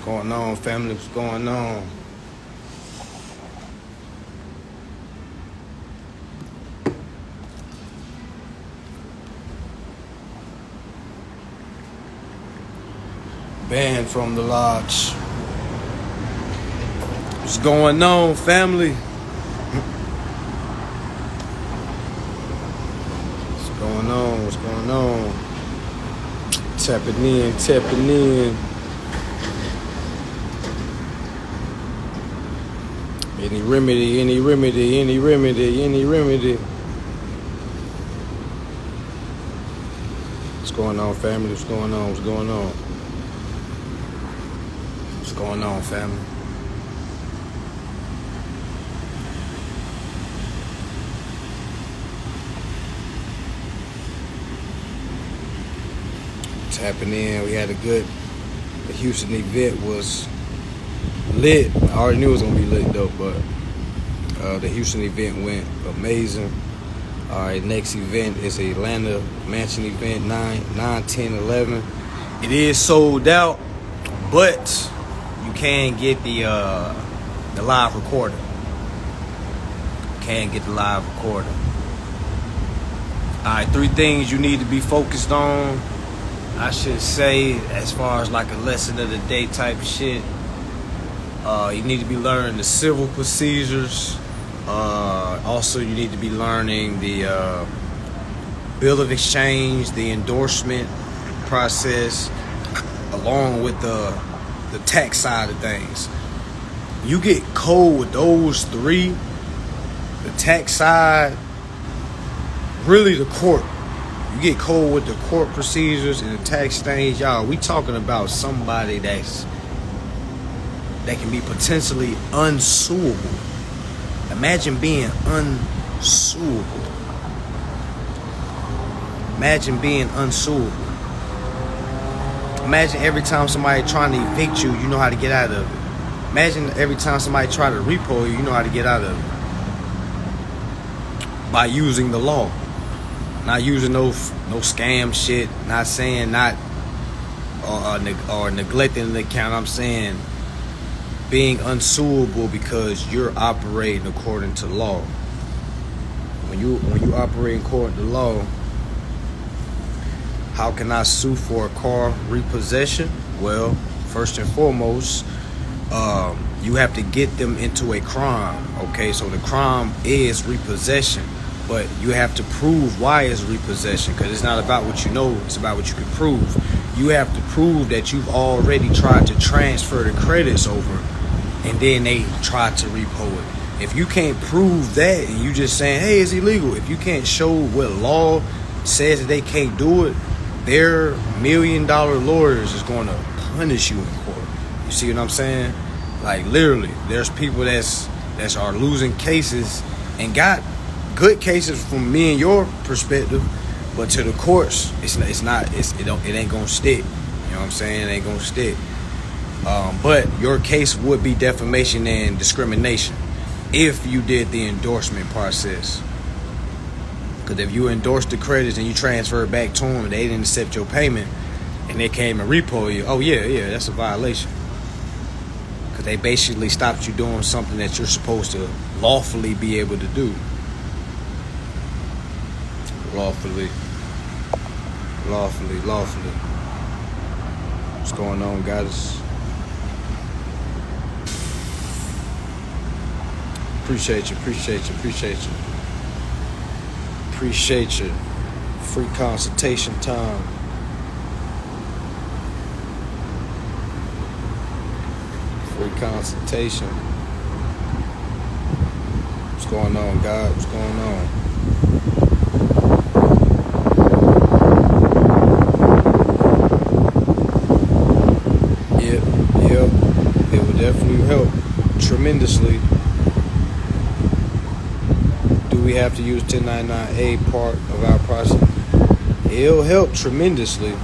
going on, family? What's going on? Banned from the lodge. What's going on, family? What's going on? What's going on? Tapping in, tapping in. Any remedy, any remedy, any remedy, any remedy. What's going on, family? What's going on? What's going on? What's going on, family? Tapping in. We had the Houston event was lit. I already knew it was gonna be lit though, but the Houston event went amazing. All right, next event is a Atlanta Mansion event, 9, 10, 11. It is sold out, but you can get the live recording. Can get the live recording. All right, 3 things you need to be focused on. I should say, as far as like a lesson of the day type shit. You need to be learning the civil procedures. Also, you need to be learning the bill of exchange, the endorsement process, along with the tax side of things. You get cold with those 3, the tax side, really the court. You get cold with the court procedures and the tax things. Y'all, we talking about somebody that can be potentially unsuable. Imagine being unsuable. Imagine being unsuable. Imagine every time somebody trying to evict you, you know how to get out of it. Imagine every time somebody try to repo you, you know how to get out of it. By using the law. Not using no scam shit. Not saying or neglecting the account. I'm saying being unsuable because you're operating according to law. When you operate according to law, how can I sue for a car repossession? Well, first and foremost, you have to get them into a crime. Okay, so the crime is repossession, but you have to prove why it's repossession, because it's not about what you know, it's about what you can prove. You have to prove that you've already tried to transfer the credits over, and then they tried to repo it. If you can't prove that, and you just saying, hey, it's illegal, if you can't show what law says that they can't do it, their $1 million lawyers is going to punish you in court. You see what I'm saying? Like, literally, there's people that are losing cases and got good cases from me and your perspective, but to the courts, it ain't gonna stick. You know what I'm saying? It ain't gonna stick. But your case would be defamation and discrimination if you did the endorsement process. Because if you endorsed the credits and you transferred back to them and they didn't accept your payment and they came and repo you, oh yeah, that's a violation. Because they basically stopped you doing something that you're supposed to lawfully be able to do. Lawfully. What's going on, guys? Appreciate you. Free consultation time. Free consultation. What's going on, God? What's going on? Yep. It would definitely help tremendously. Do we have to use 1099A part of our process? It'll help tremendously.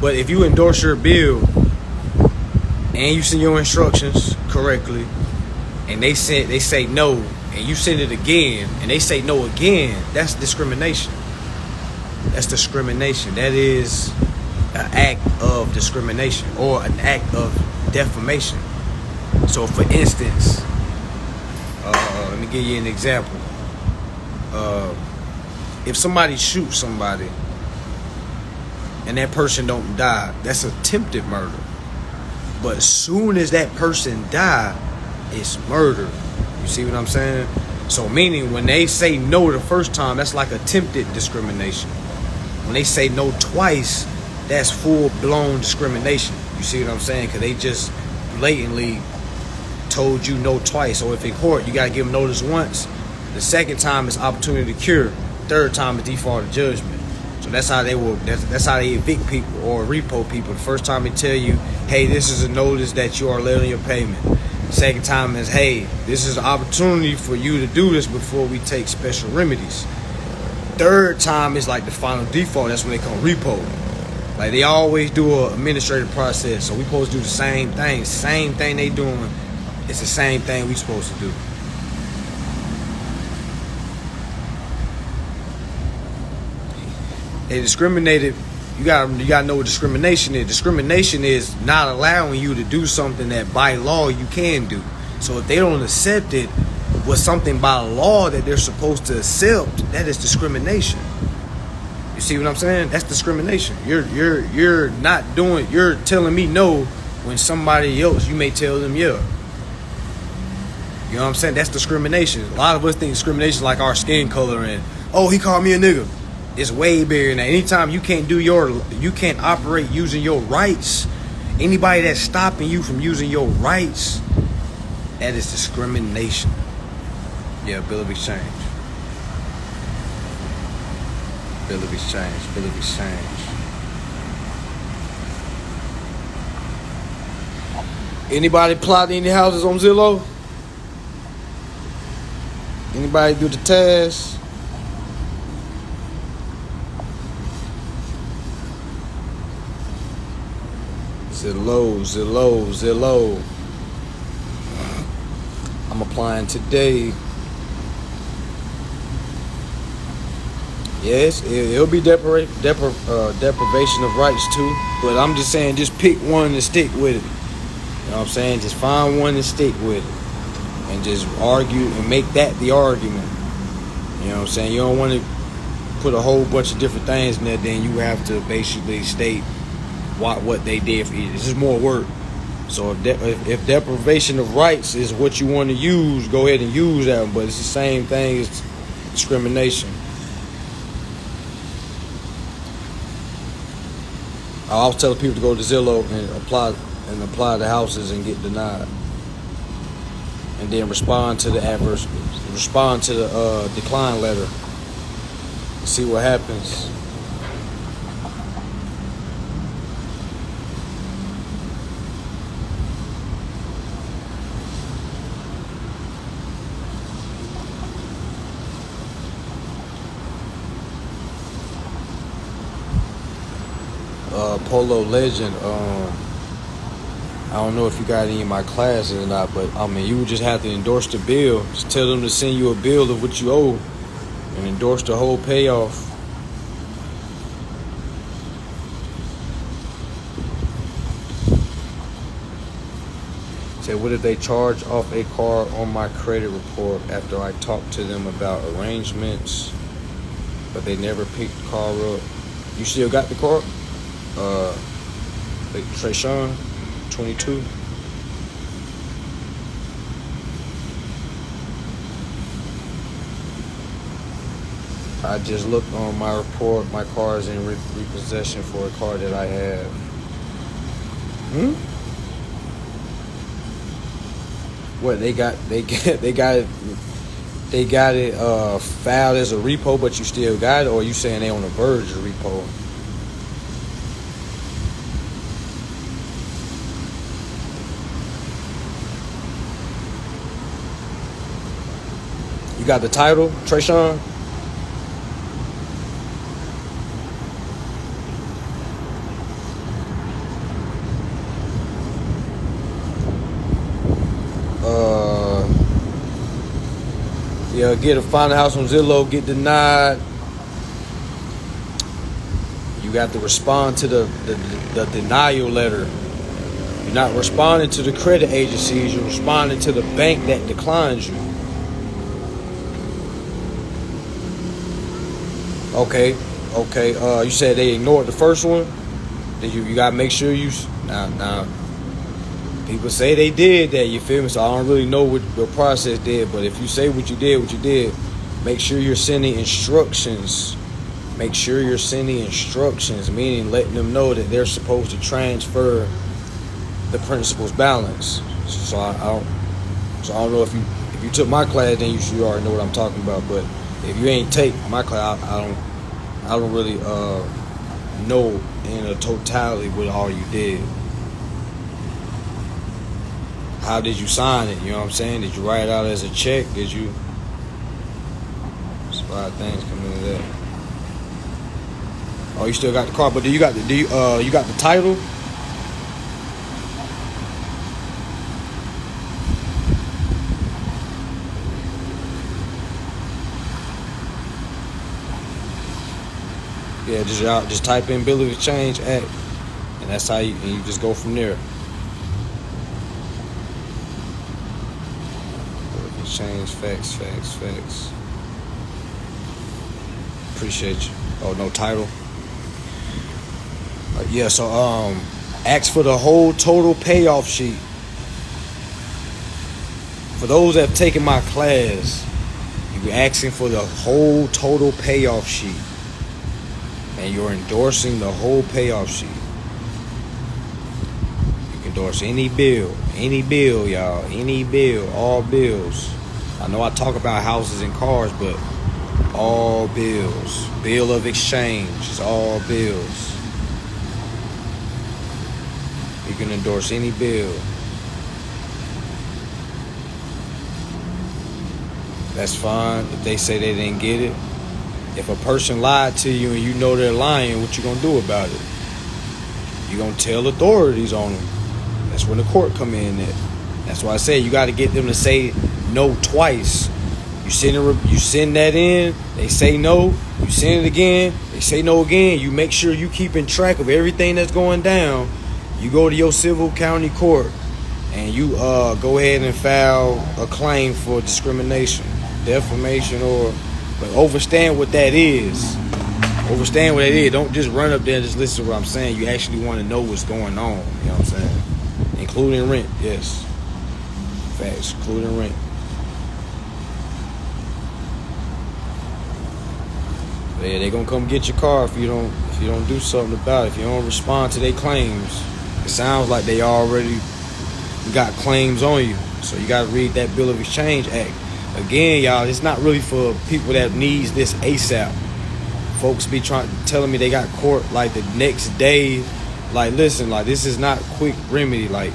But if you endorse your bill and you send your instructions correctly, and they say no, and you send it again, and they say no again, that's discrimination. That is an act of discrimination or an act of defamation. So, for instance, let me give you an example. If somebody shoots somebody and that person don't die, that's attempted murder. But as soon as that person die, it's murder. You see what I'm saying? So meaning when they say no the first time, that's like attempted discrimination. When they say no twice, that's full-blown discrimination. You see what I'm saying? Because they just blatantly told you no twice. So if in court, you got to give them notice once. The second time is opportunity to cure. Third time is default of judgment. So that's how they will. That's how they evict people or repo people. The first time they tell you, hey, this is a notice that you are late on your payment. Second time is, hey, this is an opportunity for you to do this before we take special remedies. Third time is like the final default. That's when they come repo. Like they always do an administrative process. So we supposed to do the same thing. Same thing they doing. It's the same thing we supposed to do. They discriminated. You gotta know what discrimination is. Discrimination is not allowing you to do something that by law you can do. So if they don't accept it with something by law that they're supposed to accept, that is discrimination. You see what I'm saying? That's discrimination. You're not doing. You're telling me no when somebody else you may tell them yeah. You know what I'm saying? That's discrimination. A lot of us think discrimination is like our skin color and oh, he called me a nigga. It's way bigger than that. Anytime you can't operate using your rights, anybody that's stopping you from using your rights, that is discrimination. Yeah, bill of exchange. Bill of exchange. Bill of exchange. Anybody plot any houses on Zillow? Anybody do the task? Zillow. I'm applying today. Yes, it'll be deprivation of rights too. But I'm just saying, just pick one and stick with it. You know what I'm saying? Just find one and stick with it. And just argue and make that the argument. You know what I'm saying? You don't want to put a whole bunch of different things in there, then you have to basically state what they did for you. This is more work. So if deprivation of rights is what you want to use, go ahead and use that one. But it's the same thing as discrimination. I always tell people to go to Zillow and apply the houses and get denied, and then respond to the decline letter. See what happens. Polo Legend, I don't know if you got any of my classes or not, but I mean, you would just have to endorse the bill. Just tell them to send you a bill of what you owe and endorse the whole payoff. Say, what if they charge off a car on my credit report after I talk to them about arrangements, but they never picked the car up? You still got the car? Trayshawn, 22. I just looked on my report. My car is in repossession for a car that I have. What they got it filed as a repo, but you still got it, or you saying they on the verge of repo? You got the title, Trayshawn? Find a house on Zillow, get denied. You got to respond to the denial letter. You're not responding to the credit agencies. You're responding to the bank that declines you. Okay. You said they ignored the first one. Did you gotta make sure you now. People say they did that. You feel me? So I don't really know what the process did. But if you say what you did, make sure you're sending instructions. Make sure you're sending instructions, meaning letting them know that they're supposed to transfer the principal's balance. So I don't know if you took my class, then you already know what I'm talking about. But if you ain't take my class, I don't really know in a totality what all you did. How did you sign it? You know what I'm saying? Did you write it out as a check? Did you? There's a lot of things come into that. Oh, you still got the car, but you got the title? Yeah, just type in Bill of Exchange Act, and that's how you just go from there. Bill of Exchange, facts. Appreciate you. Oh, no title. Yeah, so ask for the whole total payoff sheet. For those that have taken my class, you're asking for the whole total payoff sheet. And you're endorsing the whole payoff sheet. You can endorse any bill, y'all. Any bill, all bills. I know I talk about houses and cars, but all bills. Bill of exchange is all bills. You can endorse any bill. That's fine if they say they didn't get it. If a person lied to you and you know they're lying, what you gonna do about it? You gonna tell authorities on them. That's when the court come in at. That's why I say you got to get them to say no twice. You send that in, they say no. You send it again, they say no again. You make sure you keeping track of everything that's going down. You go to your civil county court and you go ahead and file a claim for discrimination, defamation, but understand what that is. Understand what it is. Don't just run up there and just listen to what I'm saying. You actually want to know what's going on. You know what I'm saying? Including rent, yes. Facts, including rent. But yeah, they gonna come get your car if you don't do something about it. If you don't respond to their claims. It sounds like they already got claims on you. So you gotta read that Bill of Exchange Act. Again, y'all, it's not really for people that needs this ASAP. Folks be telling me they got court like the next day. Like, listen, like this is not quick remedy. Like,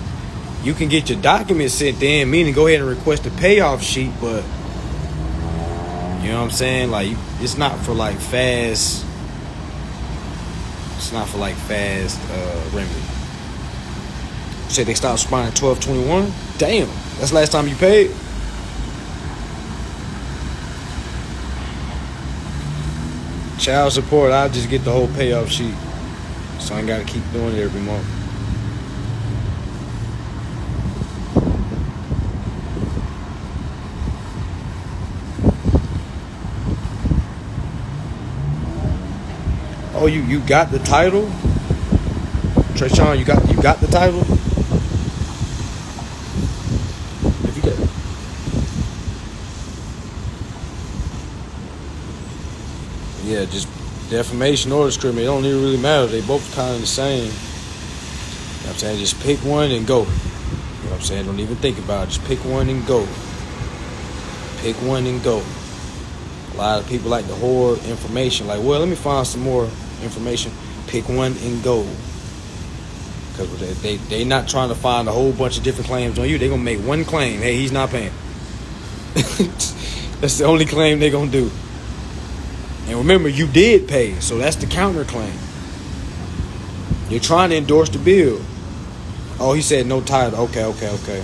you can get your documents sent in, meaning go ahead and request a payoff sheet, but you know what I'm saying? Like, it's not for like fast. It's not for like fast remedy. You said they stopped responding 12/21. Damn, that's the last time you paid. Child support, I'll just get the whole payoff sheet. So I ain't got to keep doing it every month. Oh, you got the title? Treshawn, you got the title? If you get Yeah, just defamation or discrimination. It don't even really matter. They both kind of the same. You know what I'm saying? Just pick one and go. You know what I'm saying? Don't even think about it. Just pick one and go. Pick one and go. A lot of people like to hoard information. Like, well, let me find some more information. Pick one and go. Because they not trying to find a whole bunch of different claims on you. They're going to make one claim. Hey, he's not paying. That's the only claim they're going to do. And remember, you did pay, so that's the counterclaim. You're trying to endorse the bill. Oh, he said no title. Okay.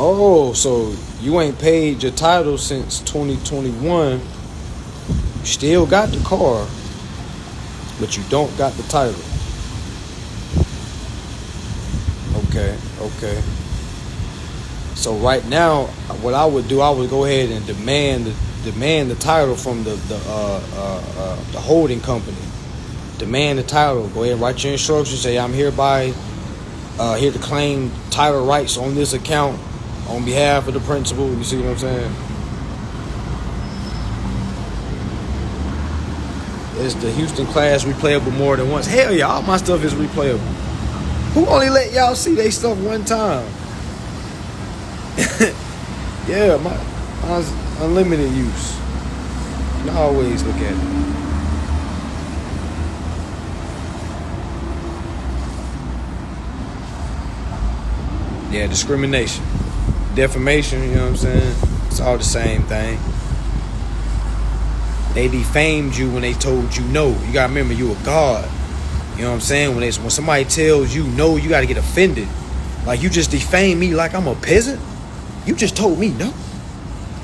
Oh, so you ain't paid your title since 2021. You still got the car, but you don't got the title. Okay. So right now, what I would do, I would go ahead and demand the title from the holding company. Demand the title. Go ahead and write your instructions. Say, I'm hereby here to claim title rights on this account on behalf of the principal. You see what I'm saying? Is the Houston class replayable more than once? Hell yeah, all my stuff is replayable. Who only let y'all see they stuff one time? Yeah, mine's unlimited use. You can always look at it. Yeah, discrimination. Defamation, you know what I'm saying? It's all the same thing. They defamed you when they told you no. You gotta remember, you a god. You know what I'm saying? When somebody tells you no, you gotta get offended. Like, you just defamed me like I'm a peasant? You just told me no.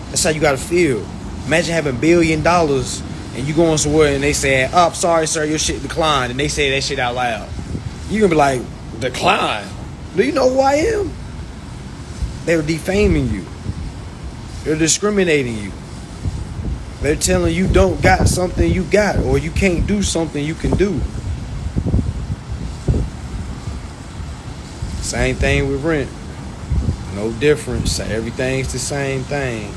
That's how you gotta feel. Imagine having $1 billion and you going somewhere and they say, "Oh, sorry, sir, your shit declined," and they say that shit out loud. You gonna be like, "Decline? Do you know who I am?" They're defaming you. They're discriminating you. They're telling you don't got something you got, or you can't do something you can do. Same thing with rent. No difference. Everything's the same thing.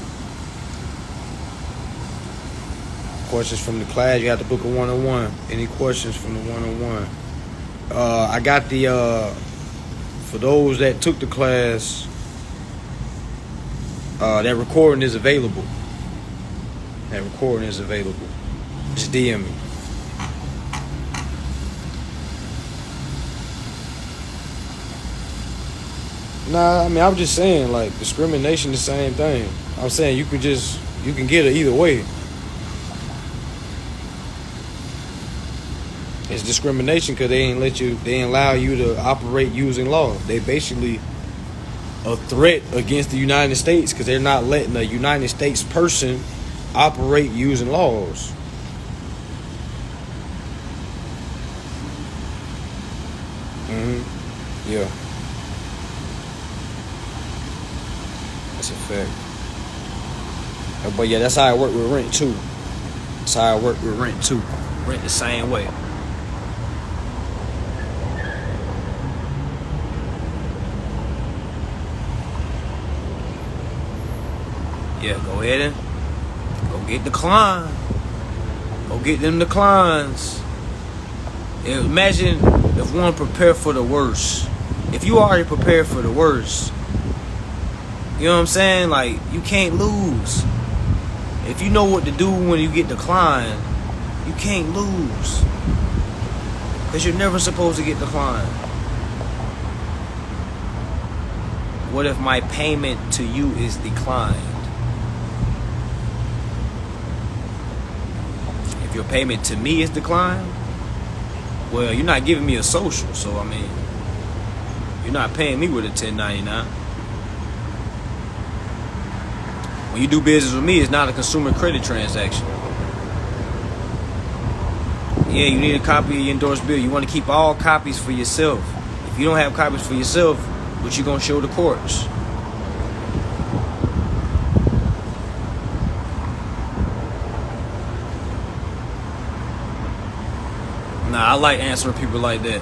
Questions from the class, you have to book a one-on-one. Any questions from the one-on-one? I got the for those that took the class, that recording is available. Just DM me. Nah, I mean, I'm just saying, like, discrimination, the same thing. I'm saying you can get it either way. It's discrimination because they ain't allow you to operate using law. They basically a threat against the United States because they're not letting a United States person operate using laws. Yeah. That's a fact. But yeah, that's how I work with rent too. Rent the same way. Yeah, go ahead and go get decline. Go get them declines. Imagine if one prepared for the worst. If you already prepared for the worst, you know what I'm saying? Like, you can't lose. If you know what to do when you get declined, you can't lose. Because you're never supposed to get declined. What if my payment to you is declined? If your payment to me is declined, well, you're not giving me a social, so I mean, you're not paying me with a 1099. When you do business with me, it's not a consumer credit transaction. Yeah, you need a copy of your endorsed bill. You want to keep all copies for yourself. If you don't have copies for yourself, what you gonna show the courts? Nah, I like answering people like that.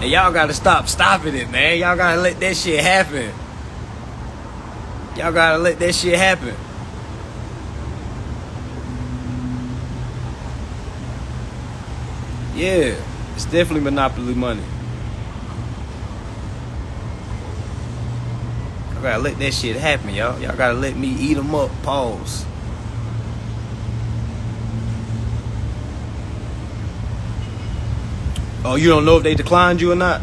And y'all gotta stop stopping it, man. Y'all gotta let that shit happen. Yeah, it's definitely monopoly money. Y'all gotta let that shit happen, y'all. Y'all gotta let me eat them up. Pause. Oh, you don't know if they declined you or not?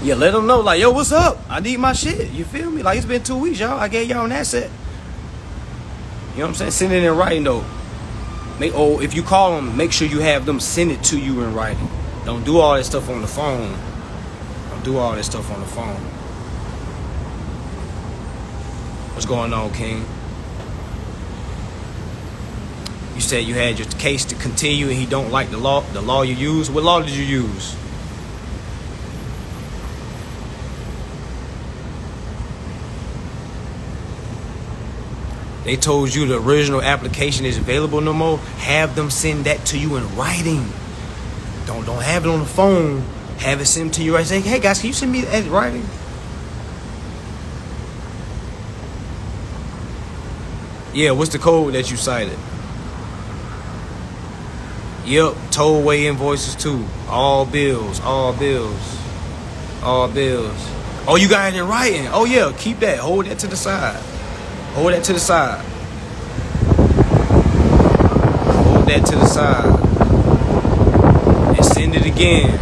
Yeah, let them know. Like, yo, what's up? I need my shit. You feel me? Like, it's been 2 weeks, y'all. I gave y'all an asset. You know what I'm saying? Send it in writing, though. If you call them, make sure you have them send it to you in writing. Don't do all that stuff on the phone. Don't do all that stuff on the phone. What's going on, King? You said you had your case to continue and he don't like the law you use. What law did you use? They told you the original application is available no more. Have them send that to you in writing. Don't have it on the phone. Have it sent to you right. Say, hey guys, can you send me that in writing? Yeah, what's the code that you cited? Yep, tollway invoices too. All bills. Oh, you got it in writing. Oh yeah, keep that. Hold that to the side. Hold that to the side. Hold that to the side. And send it again.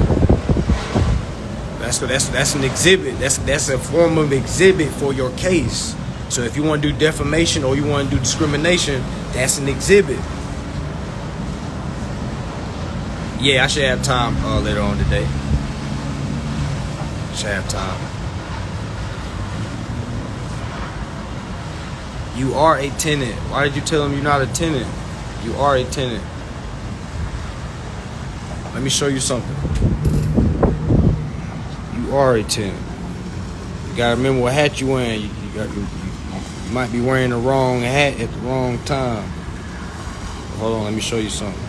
That's an exhibit. That's a form of exhibit for your case. So if you want to do defamation or you want to do discrimination, that's an exhibit. Yeah, I should have time later on today. Should have time. You are a tenant. Why did you tell him you're not a tenant? You are a tenant. Let me show you something. You are a tenant. You gotta remember what hat you wearing. You might be wearing the wrong hat at the wrong time. Hold on, let me show you something.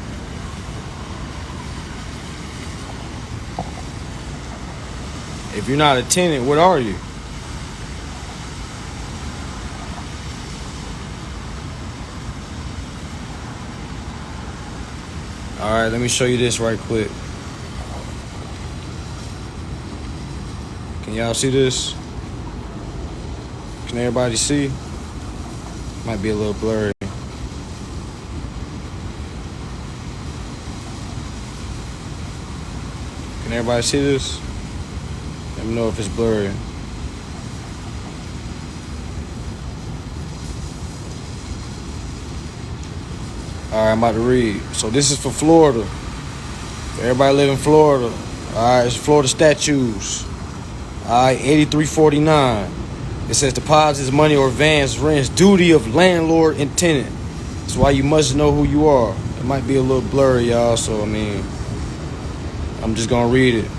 If you're not a tenant, what are you? All right, let me show you this right quick. Can y'all see this? Can everybody see? Might be a little blurry. Can everybody see this? Let me know if it's blurry. All right, I'm about to read. So this is for Florida. For everybody live in Florida. All right, it's Florida statutes. All right, 8349. It says deposits, money, or advance rents, duty of landlord and tenant. That's why you must know who you are. It might be a little blurry, y'all. So I mean, I'm just gonna read it.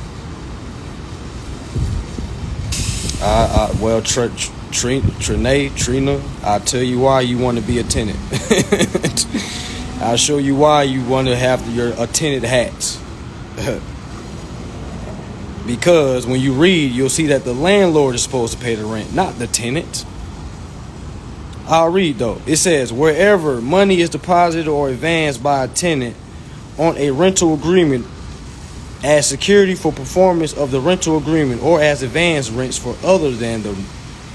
Well, Trina, I'll tell you why you want to be a tenant. I'll show you why you want to have a tenant hat. Because when you read, you'll see that the landlord is supposed to pay the rent, not the tenant. I'll read though. It says, wherever money is deposited or advanced by a tenant on a rental agreement as security for performance of the rental agreement or as advance rents for other than the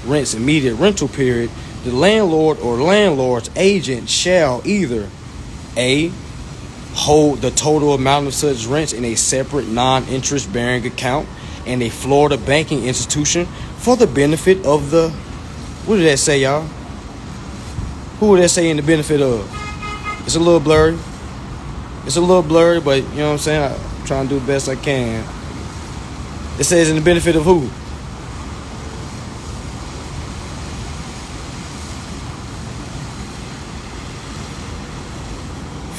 rent's immediate rental period, the landlord or landlord's agent shall either A, hold the total amount of such rents in a separate non-interest bearing account in a Florida banking institution for the benefit of the, what did that say, y'all? Who would that say in the benefit of? It's a little blurry. But you know what I'm saying? I'm trying to do the best I can. It says in the benefit of who?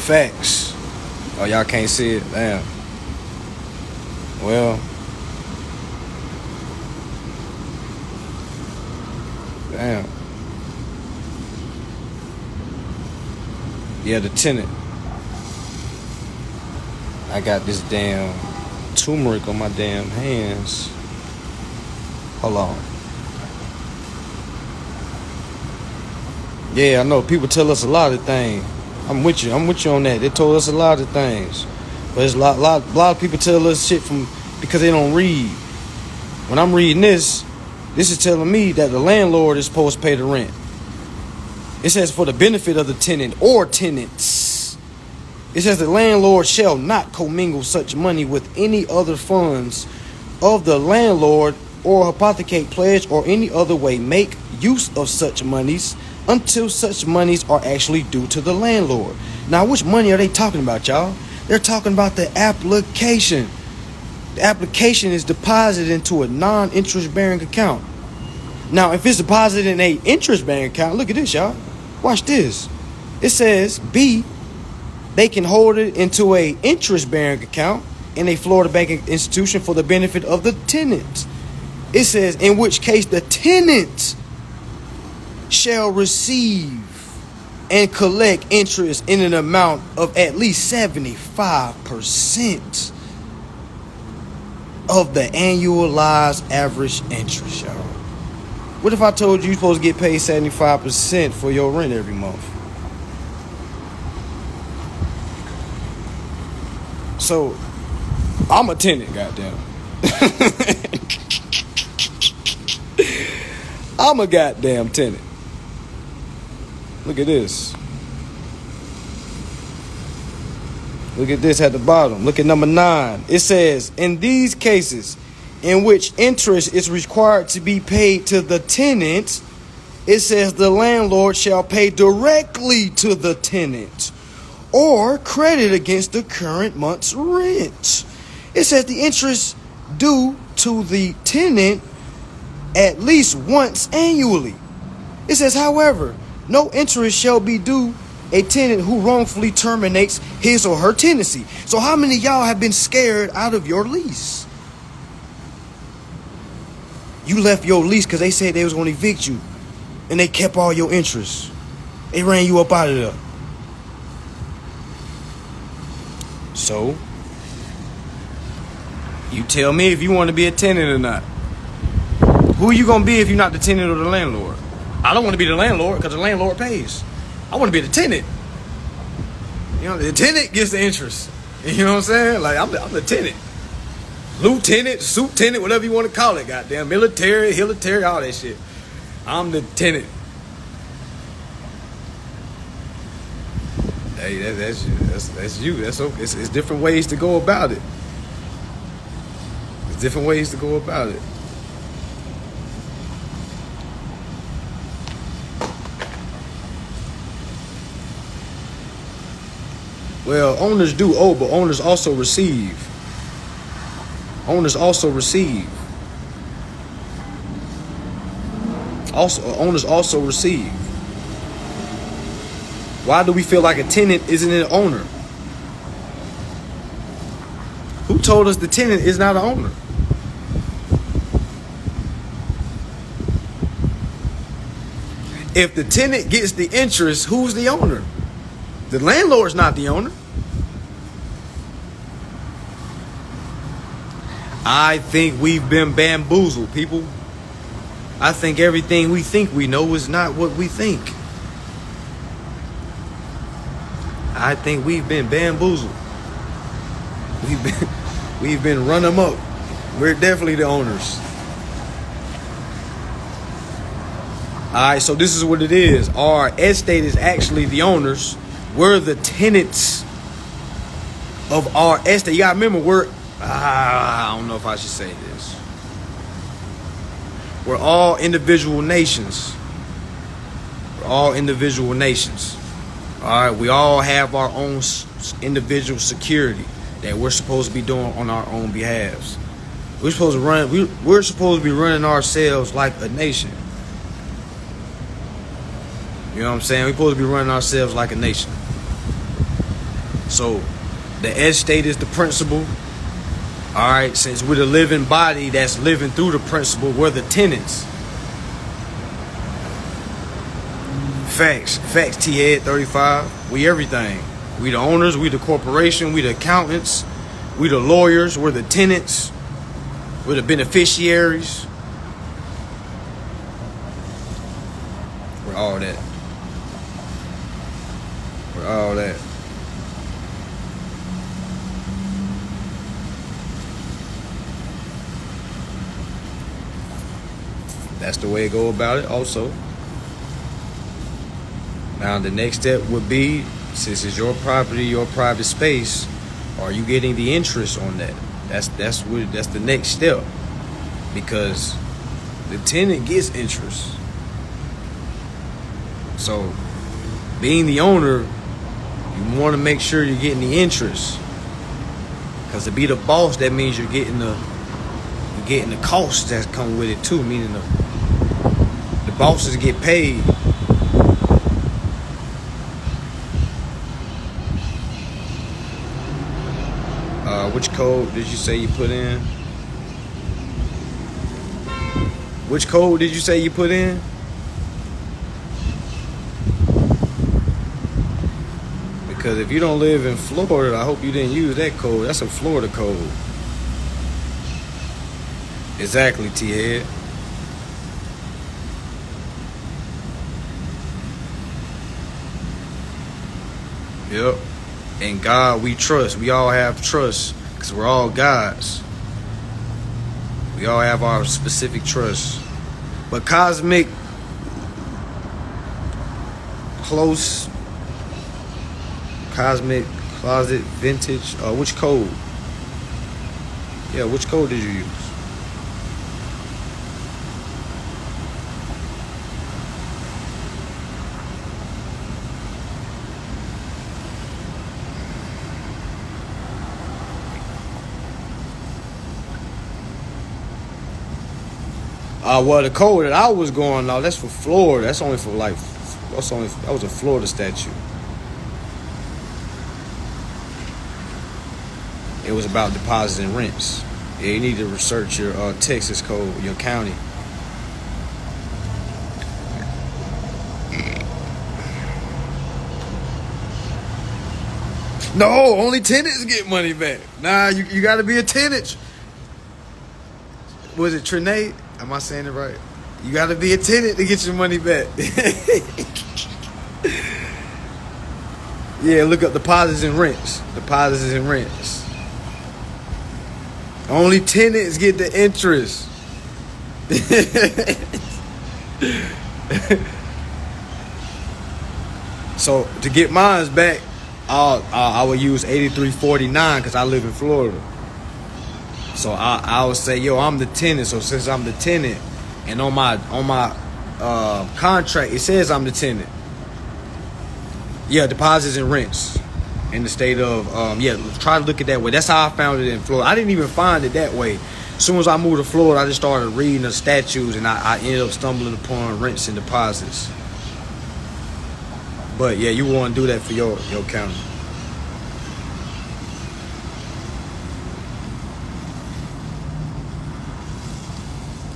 Facts. Oh, y'all can't see it? Damn. Well. Damn. Yeah, the tenant. I got this damn turmeric on my damn hands. Hold on. Yeah, I know people tell us a lot of things. I'm with you on that. They told us a lot of things. But there's a lot of people tell us shit because they don't read. When I'm reading this is telling me that the landlord is supposed to pay the rent. It says for the benefit of the tenant or tenants. It says the landlord shall not commingle such money with any other funds of the landlord or hypothecate, pledge, or any other way make use of such monies until such monies are actually due to the landlord. Now, which money are they talking about, y'all? They're talking about the application. The application is deposited into a non-interest bearing account. Now, if it's deposited in a interest bearing account, look at this, y'all. Watch this. It says B, they can hold it into a interest bearing account in a Florida banking institution for the benefit of the tenant. It says, in which case the tenant shall receive and collect interest in an amount of at least 75% of the annualized average interest, y'all. What if I told you you're supposed to get paid 75% for your rent every month? So, I'm a tenant, goddamn. I'm a goddamn tenant. Look at this. Look at this at the bottom. Look at number 9. It says, in these cases in which interest is required to be paid to the tenant, it says the landlord shall pay directly to the tenant or credit against the current month's rent. It says the interest due to the tenant at least once annually. It says, however, no interest shall be due a tenant who wrongfully terminates his or her tenancy. So how many of y'all have been scared out of your lease? You left your lease because they said they was going to evict you, and they kept all your interest. They ran you up out of there. So, you tell me if you want to be a tenant or not. Who are you going to be if you're not the tenant or the landlord? I don't want to be the landlord because the landlord pays. I want to be the tenant. You know, the tenant gets the interest. You know what I'm saying? Like, I'm the tenant. Lieutenant, suit tenant, whatever you want to call it, goddamn. Military, hilitary, all that shit. I'm the tenant. Hey, that's you. That's okay. It's different ways to go about it. There's different ways to go about it. Well, owners do owe, but owners also receive. Owners also receive. Owners also receive. Why do we feel like a tenant isn't an owner? Who told us the tenant is not an owner? If the tenant gets the interest, who's the owner? The landlord's not the owner. I think we've been bamboozled, people. I think everything we think we know is not what we think. I think we've been bamboozled. We've been run them up. We're definitely the owners. Alright, so this is what it is. Our estate is actually the owners. We're the tenants of our estate. You gotta remember, I don't know if I should say this. We're all individual nations. We're all individual nations. All right, we all have our own individual security that we're supposed to be doing on our own behalves. We're supposed to be running ourselves like a nation. You know what I'm saying? We're supposed to be running ourselves like a nation. So, the estate is the principal. All right, since we're the living body that's living through the principle, we're the tenants. Facts, T-Head 35. We everything. We the owners, we the corporation, we the accountants, we the lawyers, we're the tenants, we're the beneficiaries. We're all that. We're all that. That's the way to go about it also. Now the next step would be, since it's your property, your private space, are you getting the interest on that? That's the next step. Because the tenant gets interest. So being the owner, you want to make sure you're getting the interest. Because to be the boss, that means you're getting the costs that come with it too. Meaning the bosses get paid. Which code did you say you put in? Which code did you say you put in? Because if you don't live in Florida, I hope you didn't use that code. That's a Florida code. Exactly, T-Head. Yep. And God we trust. We all have trust because we're all gods. We all have our specific trust. But cosmic, close, cosmic, closet, vintage, which code? Yeah, which code did you use? Well, the code that I was going on, that's for Florida. That was a Florida statute. It was about deposits and rents. Yeah, you need to research your Texas code, your county. No, only tenants get money back. Nah, you got to be a tenant. Was it Trinate? Am I saying it right? You got to be a tenant to get your money back. Yeah, look up deposits and rents. Deposits and rents. Only tenants get the interest. So to get mine back, I would use 8349 because I live in Florida. So I would say, yo, I'm the tenant. So since I'm the tenant, and on my contract it says I'm the tenant. Yeah, deposits and rents in the state of try to look at that way. That's how I found it in Florida. I didn't even find it that way. As soon as I moved to Florida, I just started reading the statutes, and I ended up stumbling upon rents and deposits. But yeah, you want to do that for your county.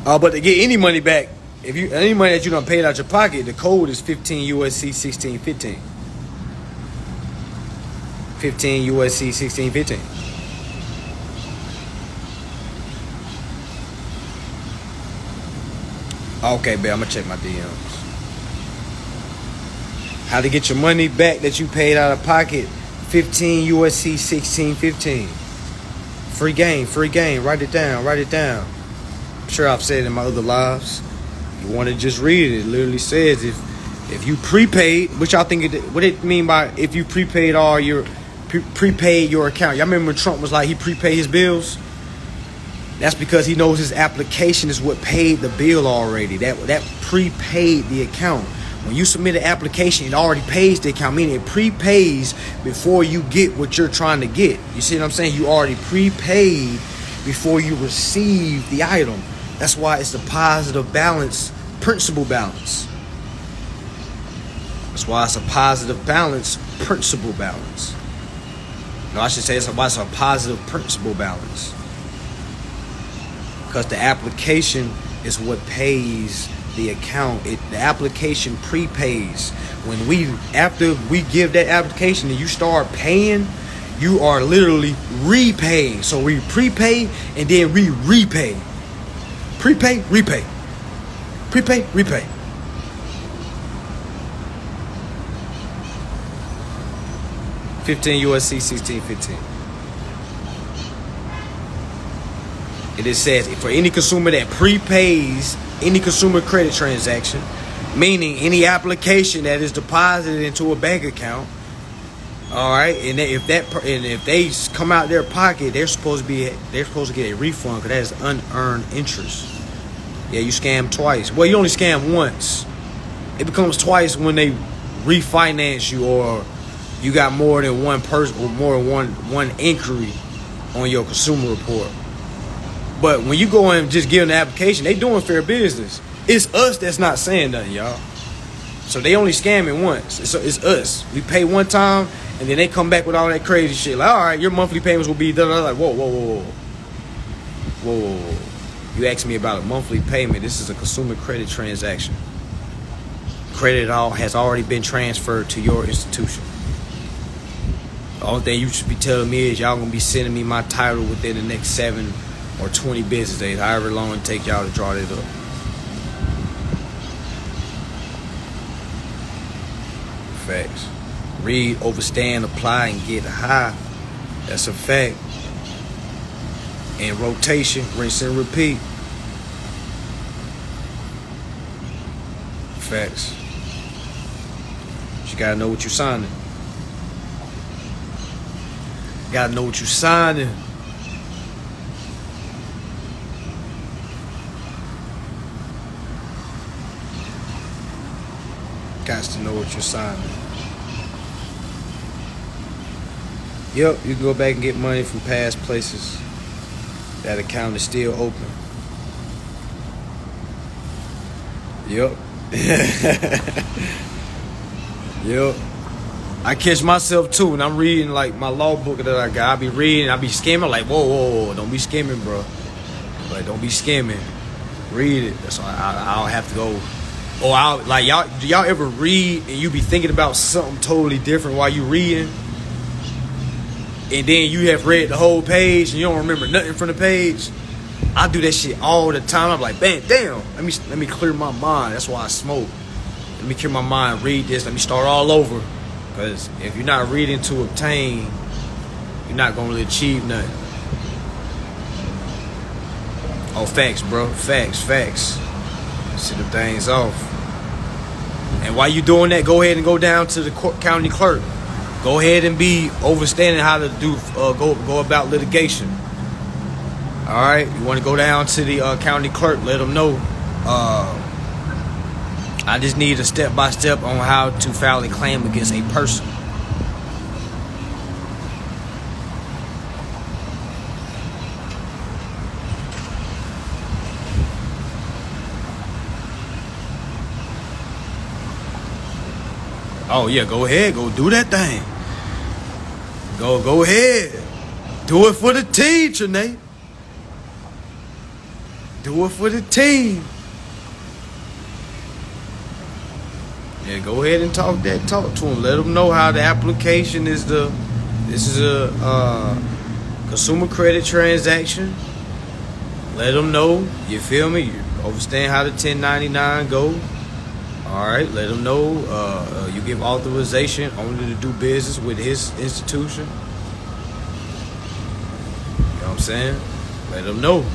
But to get any money back, any money that you done paid out your pocket, the code is 15 USC 1615. 15 USC 1615. Okay, babe, I'm gonna check my DMs. How to get your money back that you paid out of pocket? 15 USC 1615. Free game. Write it down. I'm sure I've said it in my other lives. You want to just read it. It literally says if you prepaid, which I think what it mean by if you prepaid prepaid your account. Y'all remember when Trump was like he prepaid his bills? That's because he knows his application is what paid the bill already. That prepaid the account. When you submit an application, it already pays the account, meaning it prepays before you get what you're trying to get. You see what I'm saying? You already prepaid before you receive the item. That's why it's the positive balance, principal balance. That's why it's a positive balance, principal balance. No, I should say it's a positive principal balance. Because the application is what pays the account. The application prepays. After we give that application and you start paying, you are literally repaying. So we prepay and then we repay. Prepay, repay. Prepay, repay. $15 USC 1615. It says for any consumer that prepays any consumer credit transaction, meaning any application that is deposited into a bank account, all right, and if they come out their pocket, they're supposed to get a refund because that is unearned interest. Yeah, you scam twice. Well, you only scam once. It becomes twice when they refinance you or you got more than one person or more than one inquiry on your consumer report. But when you go and just give them the application, they doing fair business. It's us that's not saying nothing, y'all. So they only scamming once. So it's us. We pay one time, and then they come back with all that crazy shit. Like, all right, your monthly payments will be da-da-da. Like, whoa. You asked me about a monthly payment. This is a consumer credit transaction. Credit has already been transferred to your institution. The only thing you should be telling me is y'all gonna be sending me my title within the next 7 or 20 business days, however long it takes y'all to draw it up. Facts. Read, overstand, apply, and get high. That's a fact. And rotation, rinse and repeat. Facts. You gotta know what you're signing. Gotta know what you're signing. Got to know what you're signing. Yep, you can go back and get money from past places. That account is still open. Yep. Yep. I catch myself too when I'm reading like my law book that I got. I be reading, I be skimming like, whoa, don't be skimming, bro. Like, don't be skimming. Read it. That's why I'll have to go. Or I'll like y'all. Do y'all ever read and you be thinking about something totally different while you reading? And then you have read the whole page and you don't remember nothing from the page. I do that shit all the time. I'm like, man, damn. Let me clear my mind. That's why I smoke. Let me clear my mind. Read this. Let me start all over. Because if you're not reading to obtain, you're not gonna really achieve nothing. Oh, facts, bro. Facts. See the things off. And while you doing that, go ahead and go down to the county clerk. Go ahead and be overstanding how to do go about litigation. All right, you want to go down to the county clerk, let them know. I just need a step-by-step on how to file a claim against a person. Oh yeah, go ahead, go do that thing. Go ahead. Do it for the teacher, Nate. Do it for the team. Yeah, go ahead and talk to them. Let them know how the application is this is a consumer credit transaction. Let them know, you feel me? You understand how the 1099 go. All right, let them know you give authorization only to do business with his institution. You know what I'm saying? Let them know.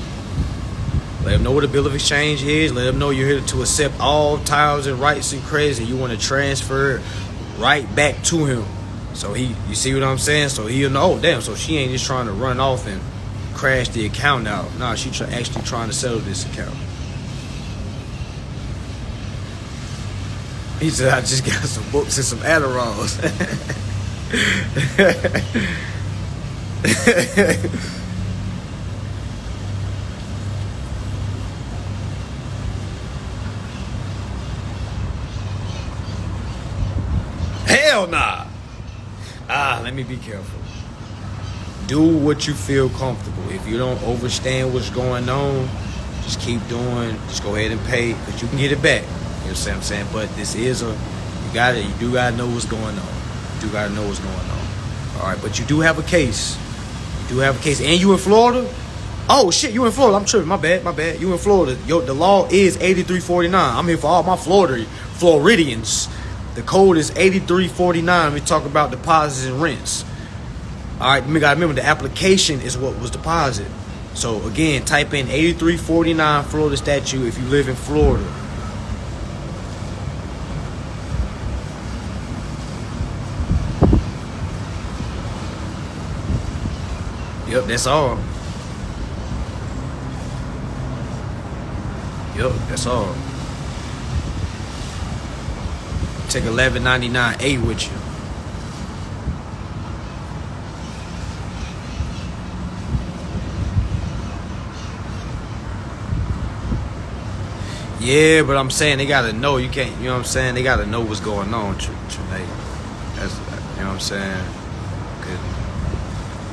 Let them know what a bill of exchange is. Let them know you're here to accept all titles and rights and credits, and you want to transfer it right back to him. So you see what I'm saying? So he'll know, oh, damn, so she ain't just trying to run off and crash the account out. Nah, she actually trying to settle this account. He said, I just got some books and some Adderalls. Hell nah. Let me be careful. Do what you feel comfortable. If you don't understand what's going on, just keep doing. Just go ahead and pay, because you can get it back. You know what I'm saying? But this is you do gotta know what's going on. You do gotta know what's going on. All right, but you do have a case. And you in Florida? Oh shit, you in Florida? I'm tripping. My bad. You in Florida? Yo, the law is 8349. I'm here for all my Floridians. The code is 8349. We talk about deposits and rents. All right, we gotta remember the application is what was deposited. So again, type in 8349 Florida statute if you live in Florida. Yep, that's all. Yep, that's all. Take 1199A with you. Yeah, but I'm saying they gotta know. You can't. You know what I'm saying? They gotta know what's going on. Trinae. That's, you know what I'm saying? 'Cause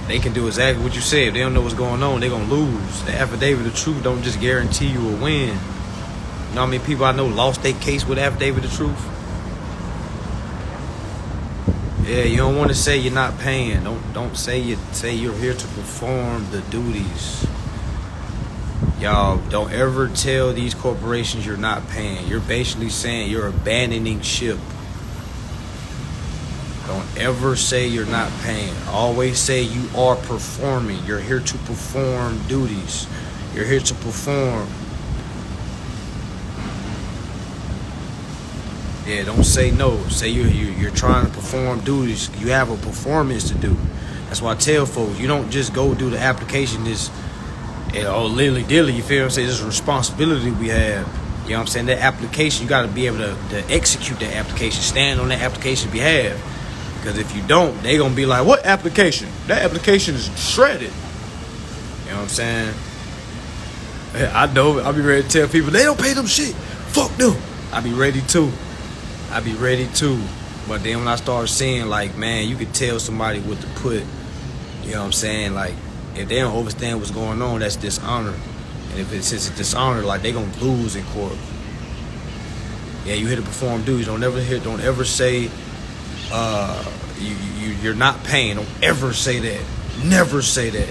they can do exactly what you said. If they don't know what's going on, they gonna lose. The affidavit of truth don't just guarantee you a win. You know how many people I know lost their case with affidavit of truth? Yeah, you don't want to say you're not paying. Don't say you're here to perform the duties. Y'all, don't ever tell these corporations you're not paying. You're basically saying you're abandoning ship. Don't ever say you're not paying. Always say you are performing. You're here to perform duties. You're here to perform. Yeah, don't say no. Say you're trying to perform duties. You have a performance to do. That's why I tell folks, you don't just go do the application. Literally, you feel what I'm saying? This is a responsibility we have. You know what I'm saying? That application, you got to be able to execute that application, stand on that application behalf. Because if you don't, they going to be like, what application? That application is shredded. You know what I'm saying? I know, I'll be ready to tell people, they don't pay them shit. Fuck them. I'll be ready to. But then when I start seeing, like, man, you could tell somebody what to put. You know what I'm saying? Like, if they don't understand what's going on, that's dishonor. And since it's dishonor, like, they gonna lose in court. Yeah, you here to perform duties. Don't ever say you're not paying. Don't ever say that. Never say that.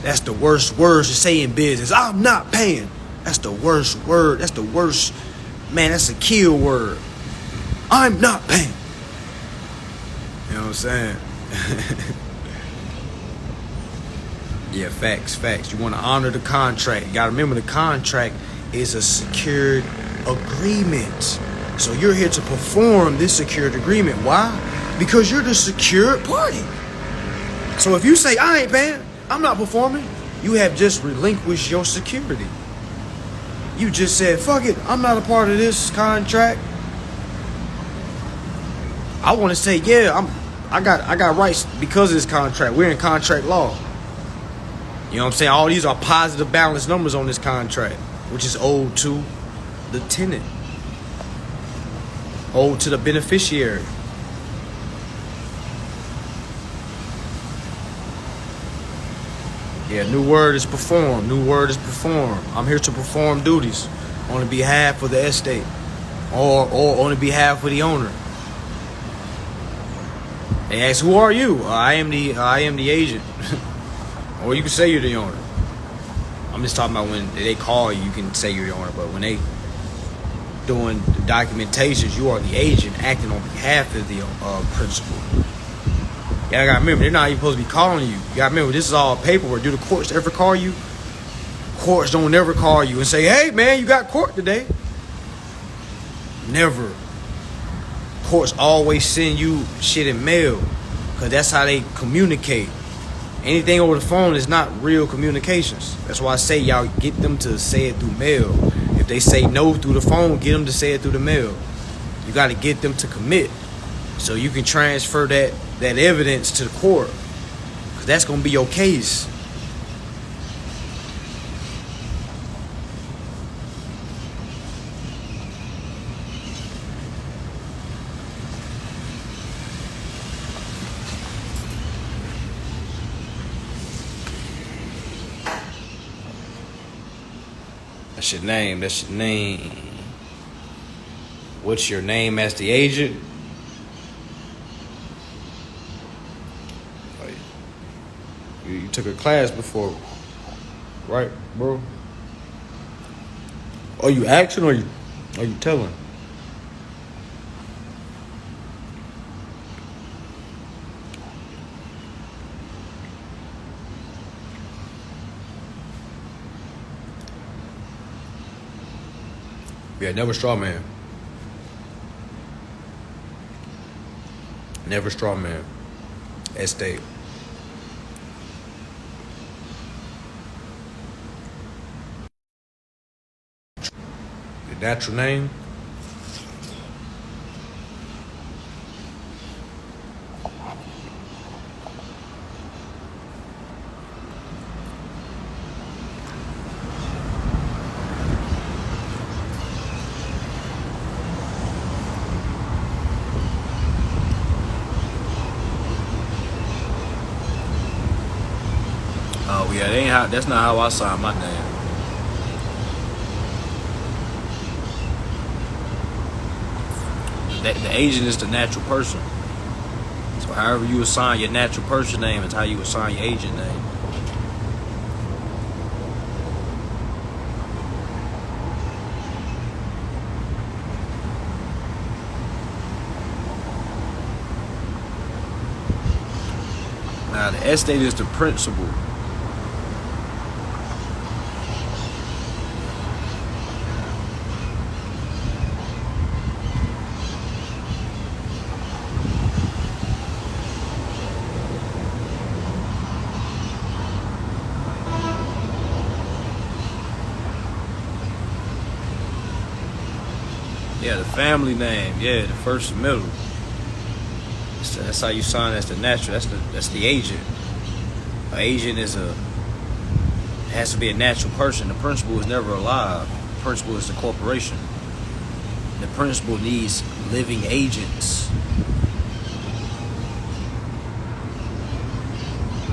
That's the worst words to say in business. I'm not paying. That's the worst word. That's the worst. Man, that's a kill word. I'm not paying. You know what I'm saying? Yeah, facts. You want to honor the contract. You got to remember the contract is a secured agreement. So you're here to perform this secured agreement. Why? Because you're the secured party. So if you say, I ain't paying, I'm not performing, you have just relinquished your security. You just said, fuck it, I'm not a part of this contract. I want to say, yeah, I got rights because of this contract. We're in contract law. You know what I'm saying? All these are positive balance numbers on this contract, which is owed to the tenant, owed to the beneficiary. Yeah, new word is perform. I'm here to perform duties on behalf of the estate or on behalf of the owner. They ask, who are you? I am the agent. Or you can say you're the owner. I'm just talking about when they call you, you can say you're the owner. But when they doing the documentations, you are the agent acting on behalf of the principal. Yeah, I gotta remember, they're not even supposed to be calling you. You gotta remember, this is all paperwork. Do the courts ever call you? Courts don't never call you and say, hey, man, you got court today. Never. Courts always send you shit in mail because that's how they communicate. Anything over the phone is not real communications. That's why I say y'all get them to say it through mail. If they say no through the phone, get them to say it through the mail. You got to get them to commit so you can transfer that evidence to the court, because that's going to be your case. That's your name. What's your name as the agent? You took a class before, right, bro? Are you asking or are you telling? Yeah, never straw man. Never straw man. Estate. Your natural name? That's not how I sign my name. The agent is the natural person. So however you assign your natural person name is how you assign your agent name. Now the estate is the principal. Yeah, the family name. Yeah, the first and middle. That's how you sign. That's the natural. That's the agent. An agent has to be a natural person. The principal is never alive. The principal is the corporation. The principal needs living agents.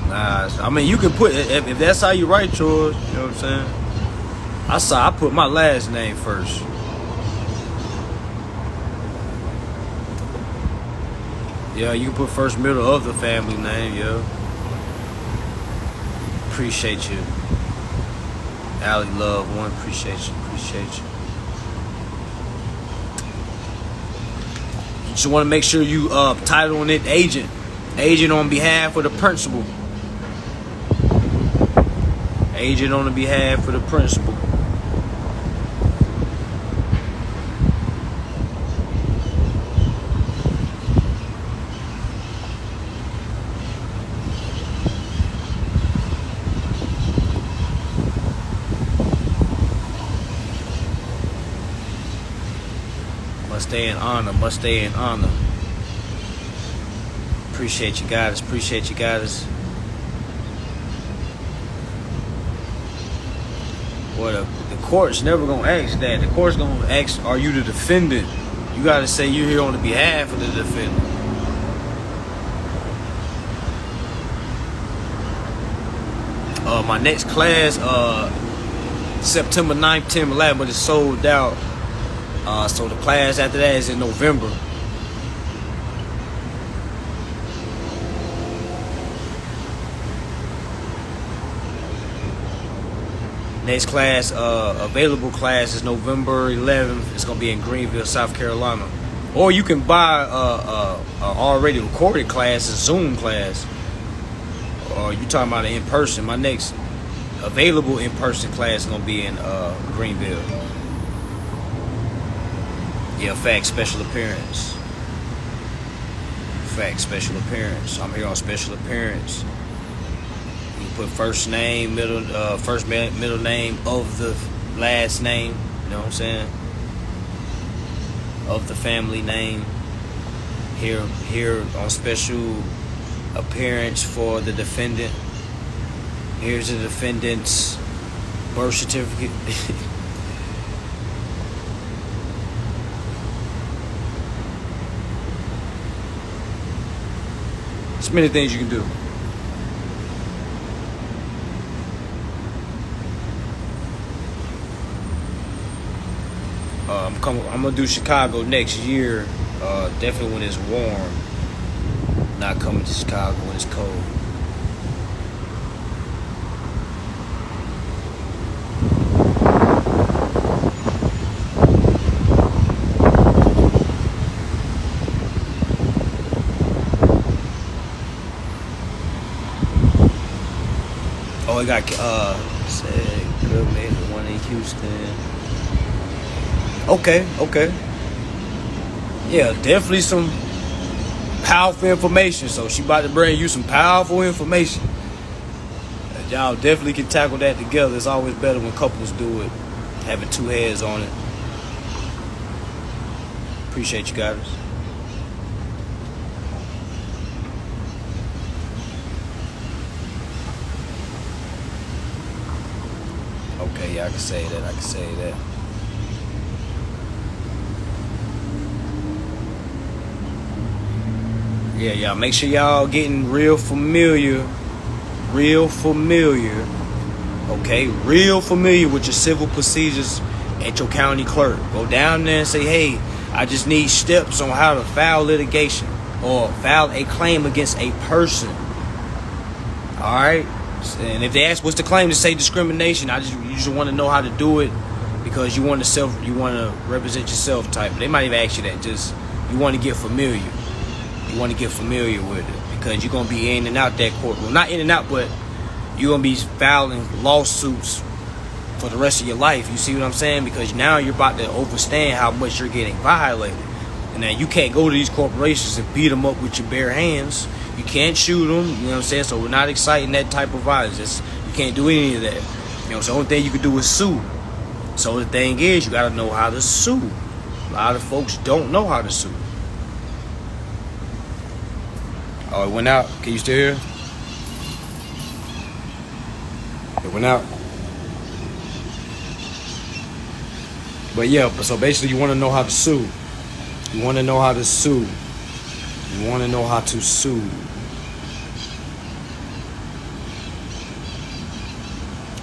Nah, I mean you can put if that's how you write yours. You know what I'm saying? I put my last name first. Yeah, you can put first, middle of the family name, yeah. Appreciate you. Allie Love One, appreciate you. You just want to make sure you titling it agent. Agent on behalf of the principal. Agent on the behalf of the principal. Must stay in honor. Must stay in honor. Appreciate you guys. Appreciate you guys. Well, the court's never gonna ask that. The court's gonna ask, "Are you the defendant?" You gotta say you're here on the behalf of the defendant. My next class, September 9th, 10th, 11th, but it's sold out. So the class after that is in November. Next class, available class is November 11th. It's gonna be in Greenville, South Carolina. Or you can buy a already recorded class, a Zoom class. Or you talking about an in-person? My next available in-person class is gonna be in Greenville. Yeah, fact, special appearance. Fact, special appearance. I'm here on special appearance. You put first name, middle name of the last name. You know what I'm saying? Of the family name. Here on special appearance for the defendant. Here's the defendant's birth certificate. There's many things you can do. I'm gonna do Chicago next year. Definitely when it's warm. Not coming to Chicago when it's cold. Oh, I got said girl made the one in Houston. Okay. Yeah, definitely some powerful information. So she about to bring you some powerful information. Y'all definitely can tackle that together. It's always better when couples do it, having two heads on it. Appreciate you guys. Okay, yeah, I can say that. Yeah, y'all make sure y'all getting real familiar Okay, real familiar with your civil procedures at your county clerk. Go down there and say, hey, I just need steps on how to file litigation or file a claim against a person. All right, and if they ask what's the claim, to say discrimination. You just want to know how to do it because you want to represent yourself type. They might even ask you that. Just you want to get familiar. You want to get familiar with it because you're gonna be in and out that court. Well, not in and out, but you're gonna be filing lawsuits for the rest of your life. You see what I'm saying? Because now you're about to understand how much you're getting violated. And now you can't go to these corporations and beat them up with your bare hands. You can't shoot them. You know what I'm saying? So we're not exciting that type of violence. You can't do any of that. You know, so the only thing you can do is sue. So the thing is, you got to know how to sue. A lot of folks don't know how to sue. Oh, it went out. Can you still hear? It went out. But yeah, so basically you want to know how to sue. You want to know how to sue. You want to know how to sue.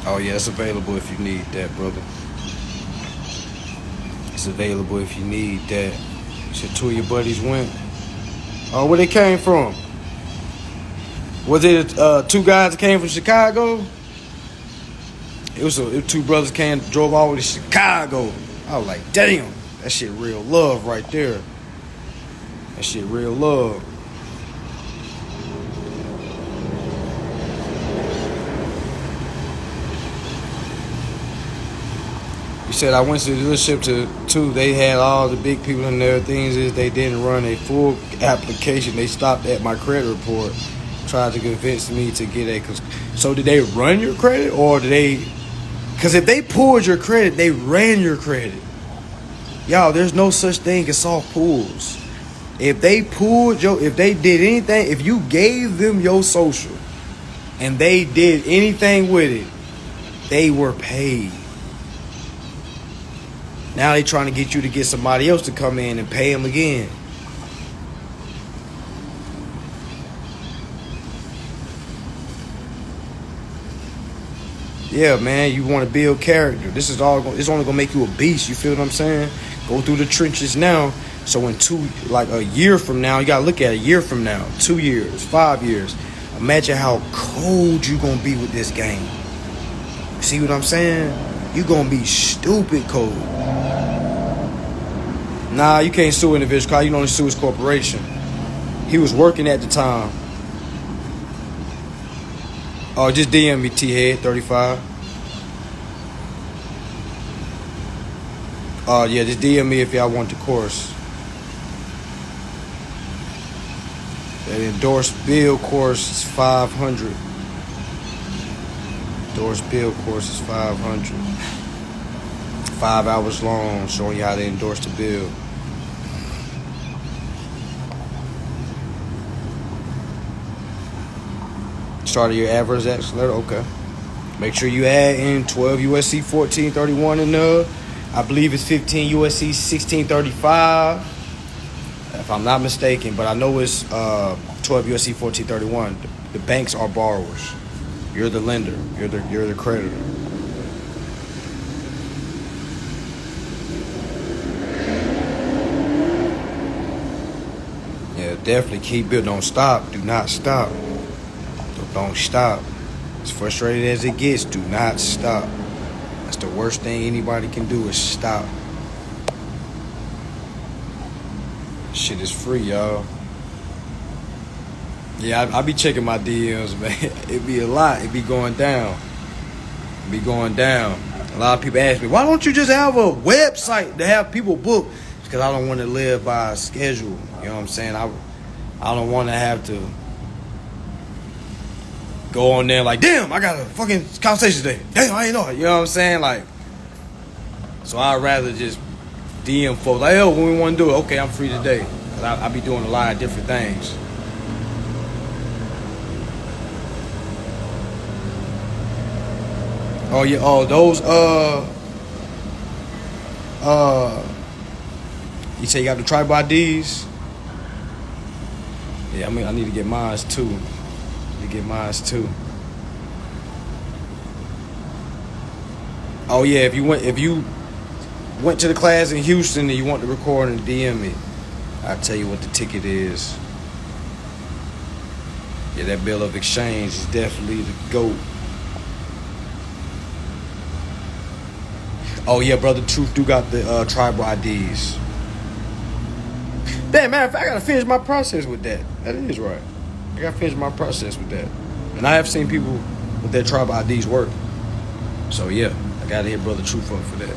Oh yeah, it's available if you need that, brother. It's available if you need that. So two of your buddies went. Oh, where they came from? Was it two guys that came from Chicago? It was two brothers drove all the way to Chicago. I was like, damn, that shit real love right there. That shit real love. You said I went to the dealership to they had all the big people in there. Things is they didn't run a full application. They stopped at my credit report. Tried to convince me to get a. So did they run your credit or did they? Because if they pulled your credit, they ran your credit. Y'all, there's no such thing as soft pulls. If they if they did anything, if you gave them your social and they did anything with it, they were paid. Now they trying to get you to get somebody else to come in and pay them again. Yeah, man, you want to build character. It's only gonna make you a beast. You feel what I'm saying? Go through the trenches now. So in a year from now, you gotta look at a year from now, 2 years, 5 years. Imagine how cold you gonna be with this game. See what I'm saying? You gonna be stupid cold. Nah, you can't sue an individual. You can only sue his corporation. He was working at the time. Oh, just DM me, T-Head 35. Yeah, just DM me if y'all want the course. That endorsed bill course is $500. Endorsed bill course is $500. 5 hours long, showing you how to endorse the bill. Started your adverse action letter, okay. Make sure you add in 12 USC 1431 in there. I believe it's 15 USC 1635, if I'm not mistaken. But I know it's 12 USC 1431. The banks are borrowers. You're the lender. You're the creditor. Yeah, definitely keep building. Don't stop. Do not stop. Don't stop. As frustrated as it gets, do not stop. That's the worst thing anybody can do is stop. Shit is free, y'all. Yeah, I be checking my DMs, man. It be a lot. It be going down. It be going down. A lot of people ask me, why don't you just have a website to have people book? It's because I don't want to live by a schedule. You know what I'm saying? I don't want to have to go on there like, damn, I got a fucking conversation today. Damn, I ain't know it. You know what I'm saying? Like, so I'd rather just DM folks like, oh, when we want to do it, okay, I'm free today. Cause I be doing a lot of different things. Oh yeah, those you say you got the tribal IDs? Yeah, I mean I need to get mine too. Oh yeah, if you went to the class in Houston and you want the recording, DM me. I'll tell you what the ticket is. Yeah, that bill of exchange is definitely the GOAT. Oh yeah, Brother Truth do got the tribal IDs. Damn, matter of fact, I gotta finish my process with that. That is right. I gotta finish my process with that. And I have seen people with their tribal IDs work. So yeah, I gotta hit Brother Truth up for that.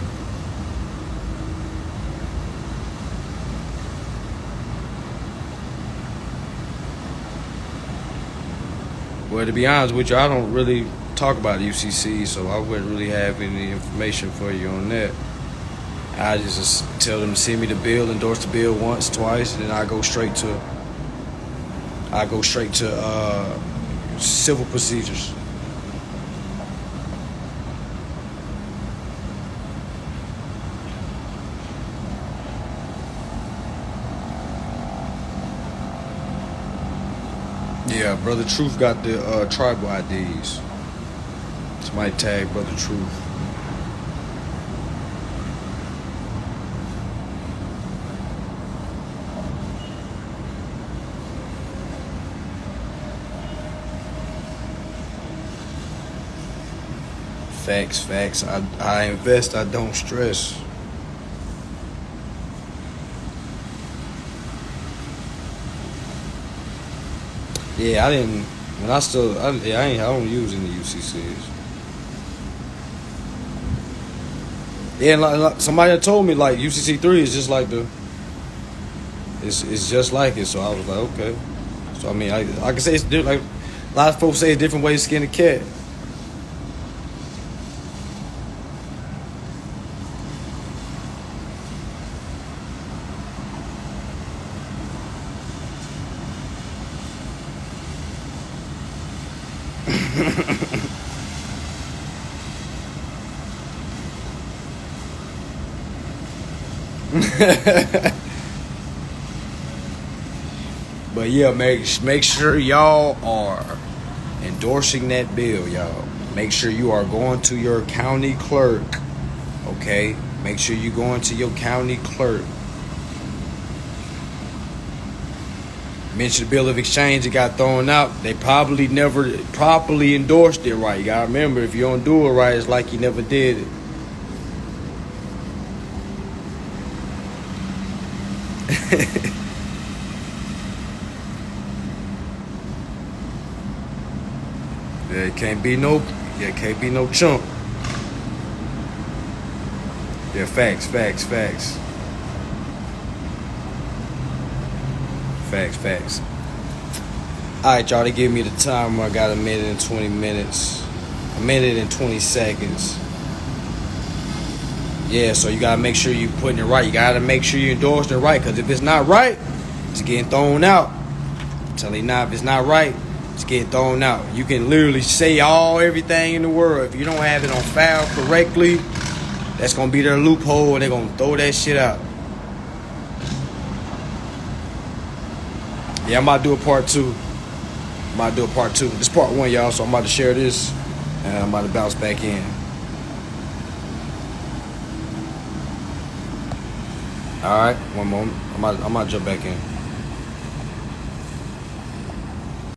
Well, to be honest with you, I don't really talk about UCC, so I wouldn't really have any information for you on that. I just tell them to send me the bill, endorse the bill once, twice, and then I go straight to civil procedures. Yeah, Brother Truth got the tribal IDs. Somebody tag Brother Truth. Facts. I invest, I don't stress. Yeah, I didn't. When I still, I don't use any UCCs. Yeah, and like somebody had told me like UCC 3 is just like it's just like it. So I was like, okay. So I mean, I can say it's like a lot of folks say different ways to skin a cat. But yeah, make sure y'all are endorsing that bill, y'all. Make sure you are going to your county clerk. Okay? Make sure you going to your county clerk. Mention the bill of exchange, it got thrown out. They probably never properly endorsed it right. You gotta remember, if you don't do it right, it's like you never did it. Yeah, it can't be no chump. Yeah, facts. Alright, y'all, they give me the timer. I got 1 minute and 20 minutes. 1 minute and 20 seconds. Yeah, so you gotta make sure you putting it right. You gotta make sure you endorsing it right. Cause if it's not right, it's getting thrown out. I'm telling you now, if it's not right, it's getting thrown out. You can literally say everything in the world. If you don't have it on file correctly, that's gonna be their loophole and they're gonna throw that shit out. Yeah, I'm about to do a part 2. This part 1, y'all, so I'm about to share this and I'm about to bounce back in. Alright, one moment. I'm about to jump back in.